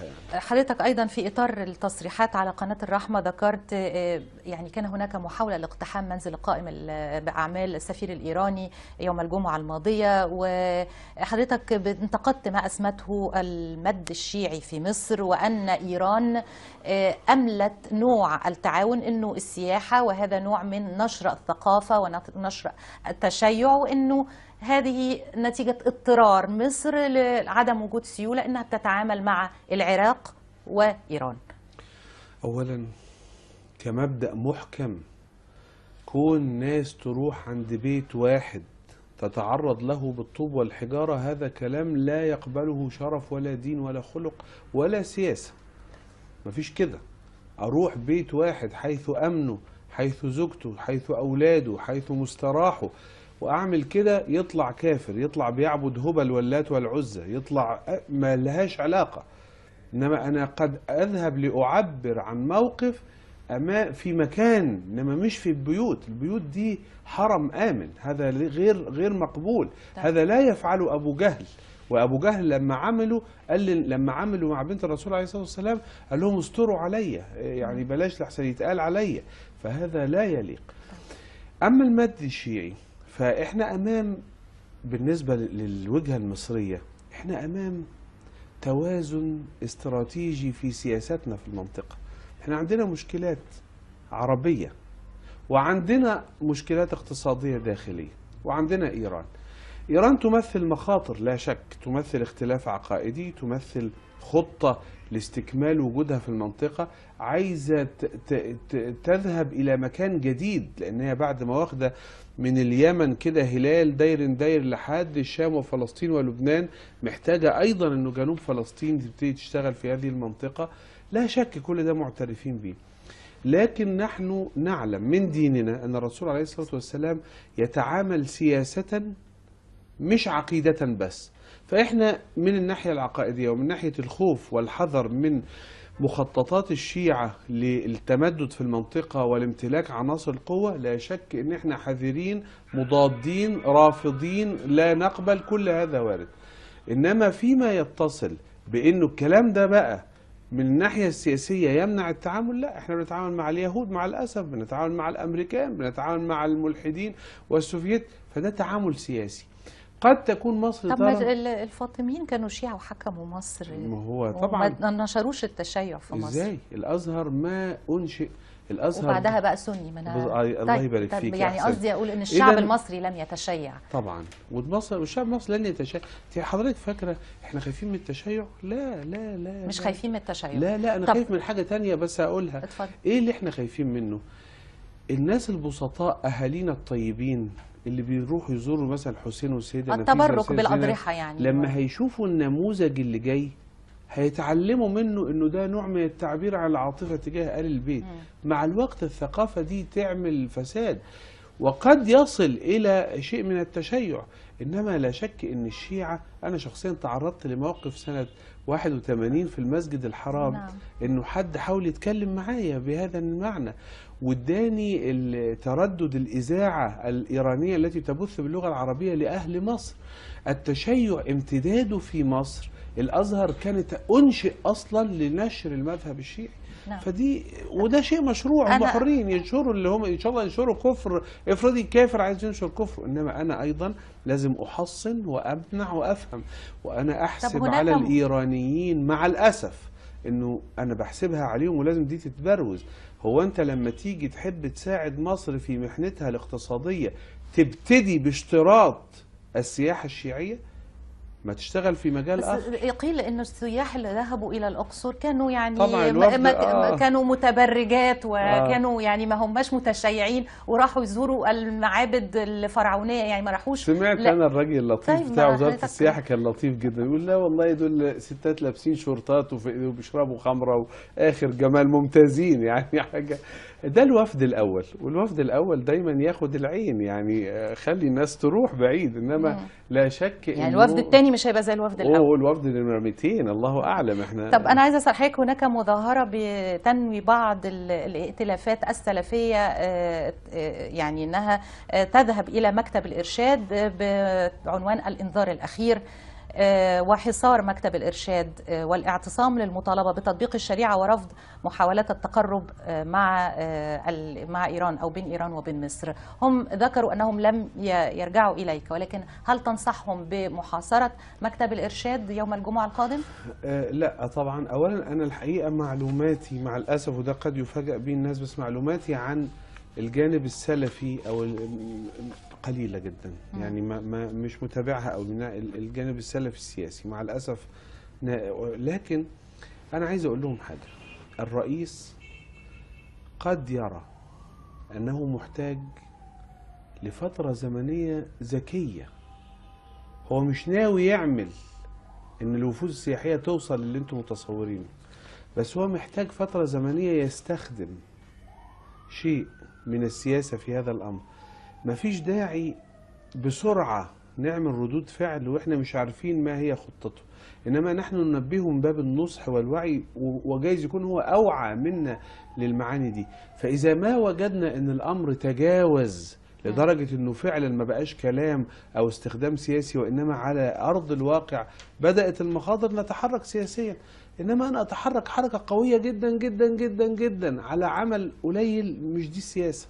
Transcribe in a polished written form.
يعني. حضرتك أيضا في إطار التصريحات على قناة الرحمة ذكرت يعني كان هناك محاولة لاقتحام منزل قائم بأعمال السفير الإيراني يوم الجمعة الماضية، وحضرتك انتقدت ما أسمته المد الشيعي في مصر، وأن إيران أملت نوع التعاون أنه السياحة، وهذا نوع من نشر الثقافة ونشر التشيع، وأنه هذه نتيجة اضطرار مصر لعدم وجود سيولة أنها بتتعامل مع العراق وإيران. أولا كمبدأ محكم، كون ناس تروح عند بيت واحد تتعرض له بالطوب والحجارة، هذا كلام لا يقبله شرف ولا دين ولا خلق ولا سياسة. مفيش كده. أروح بيت واحد حيث أمنه، حيث زوجته، حيث أولاده، حيث مستراحه، وأعمل كده، يطلع كافر، يطلع بيعبد هبل واللات والعزة، يطلع ما لهاش علاقة. إنما أنا قد أذهب لأعبر عن موقف في مكان، إنما مش في البيوت. البيوت دي حرم آمن، هذا غير مقبول. هذا لا يفعله أبو جهل. وأبو جهل لما عملوا مع بنت الرسول عليه الصلاة والسلام قال لهم استروا عليا، يعني بلاش لحسن يتقال عليا، فهذا لا يليق. أما المد الشيعي فإحنا أمام، بالنسبة للوجهة المصرية، إحنا أمام توازن استراتيجي في سياستنا في المنطقة. إحنا عندنا مشكلات عربية، وعندنا مشكلات اقتصادية داخلية، وعندنا إيران. إيران تمثل مخاطر لا شك، تمثل اختلاف عقائدي، تمثل خطة لاستكمال وجودها في المنطقة، عايزة تذهب إلى مكان جديد، لأنها بعد ما واخدة من اليمن كده هلال داير لحد الشام وفلسطين ولبنان، محتاجة أيضا أنه جنوب فلسطين تبتدي تشتغل في هذه المنطقة. لا شك كل ده معترفين به، لكن نحن نعلم من ديننا أن الرسول عليه الصلاة والسلام يتعامل سياسة مش عقيدة بس. فإحنا من الناحية العقائدية ومن ناحية الخوف والحذر من مخططات الشيعة للتمدد في المنطقة والامتلاك عناصر القوة، لا شك ان احنا حذرين مضادين رافضين، لا نقبل، كل هذا وارد. انما فيما يتصل بانه الكلام ده بقى من الناحية السياسية يمنع التعامل، لا، احنا بنتعامل مع اليهود مع الأسف، بنتعامل مع الأمريكان، بنتعامل مع الملحدين والسوفييت، فده تعامل سياسي. قد تكون مصر طب ما الفاطميين كانوا شيعة وحكموا مصر، ما هو طبعا ما نشروش التشيع في مصر. ازاي؟ الازهر ما انشئ، الازهر وبعدها بقى سني منها. الله يبارك فيك. يعني قصدي اقول ان الشعب المصري لم يتشيع طبعا، والشعب المصري لن يتشيع. انت حضرتك فاكره احنا خايفين من التشيع؟ لا لا لا، مش خايفين من التشيع. لا انا خايف من حاجه تانية بس هقولها. اتفضل. ايه اللي احنا خايفين منه؟ الناس البسطاء اهالينا الطيبين اللي بيروحوا يزوروا مثلا الحسين والسيده نفيسه التبرك بالاضرحه، يعني لما هيشوفوا النموذج اللي جاي هيتعلموا منه انه ده نوع من التعبير عن العاطفه تجاه آل البيت. مع الوقت الثقافه دي تعمل فساد، وقد يصل الى شيء من التشيع. انما لا شك ان الشيعه، انا شخصيا تعرضت لموقف سنه 81 في المسجد الحرام، انه حد حاول يتكلم معايا بهذا المعنى، واداني تردد الاذاعه الايرانيه التي تبث باللغه العربيه لاهل مصر. التشيع امتداده في مصر، الازهر كانت انشئ اصلا لنشر المذهب الشيعي. فدي وده شيء مشروع، هم حرين ينشروا اللي هم ان شاء الله ينشروا كفر، افرضي كافر عايز ينشر كفر، انما انا ايضا لازم احصن وامنع وافهم. وانا احسب على الايرانيين مع الاسف انه انا بحسبها عليهم ولازم دي تتبروز. هو انت لما تيجي تحب تساعد مصر في محنتها الاقتصاديه تبتدي باشتراط السياحه الشيعيه؟ ما تشتغل في مجال آخر. قيل إن السياح اللي ذهبوا إلى الأقصر كانوا يعني كانوا متبرجات، وكانوا يعني ما هماش متشيعين، وراحوا يزوروا المعابد الفرعونية، يعني ما راحوش. سمعت أنا الراجل اللطيف بتاع وزارة السياحة كان لطيف جدا، يقول لا والله دول ستات لابسين شورتات وبيشربوا خمرة وآخر جمال، ممتازين يعني حاجة. ده الوفد الأول، والوفد الأول دايما ياخد العين، يعني خلي الناس تروح بعيد، إنما لا شك يعني الوفد الثاني مش هيبقى زي الوفد الأول. الوفد نمرة 200 الله أعلم. احنا طب أنا عايزة أسأل حضرتك، هناك مظاهرة بتنوي بعض الائتلافات السلفية يعني أنها تذهب إلى مكتب الإرشاد بعنوان الإنذار الأخير، وحصار مكتب الإرشاد والاعتصام للمطالبة بتطبيق الشريعة ورفض محاولات التقرب مع إيران أو بين إيران وبين مصر. هم ذكروا أنهم لم يرجعوا إليك، ولكن هل تنصحهم بمحاصرة مكتب الإرشاد يوم الجمعة القادم؟ لا طبعا. أولا أنا الحقيقة معلوماتي مع الأسف، وده قد يفاجأ به الناس، بس معلوماتي عن الجانب السلفي أو قليلة جدا، يعني ما مش متابعها أو الجانب السلفي السياسي مع الأسف. لكن أنا عايز أقول لهم حاجة. الرئيس قد يرى أنه محتاج لفترة زمنية ذكية. هو مش ناوي يعمل إن الوفود السياحية توصل للي أنتم متصورينه، بس هو محتاج فترة زمنية يستخدم شيء من السياسة في هذا الأمر. مفيش داعي بسرعة نعمل ردود فعل وإحنا مش عارفين ما هي خطته، إنما نحن ننبهه من باب النصح والوعي، وجايز يكون هو أوعى منا للمعاني دي. فإذا ما وجدنا إن الأمر تجاوز لدرجة إنه فعلا ما بقاش كلام أو استخدام سياسي، وإنما على أرض الواقع بدأت المخاطر، نتحرك سياسيا. إنما أنا أتحرك حركة قوية جدا جدا جدا جدا على عمل قليل، مش دي السياسة.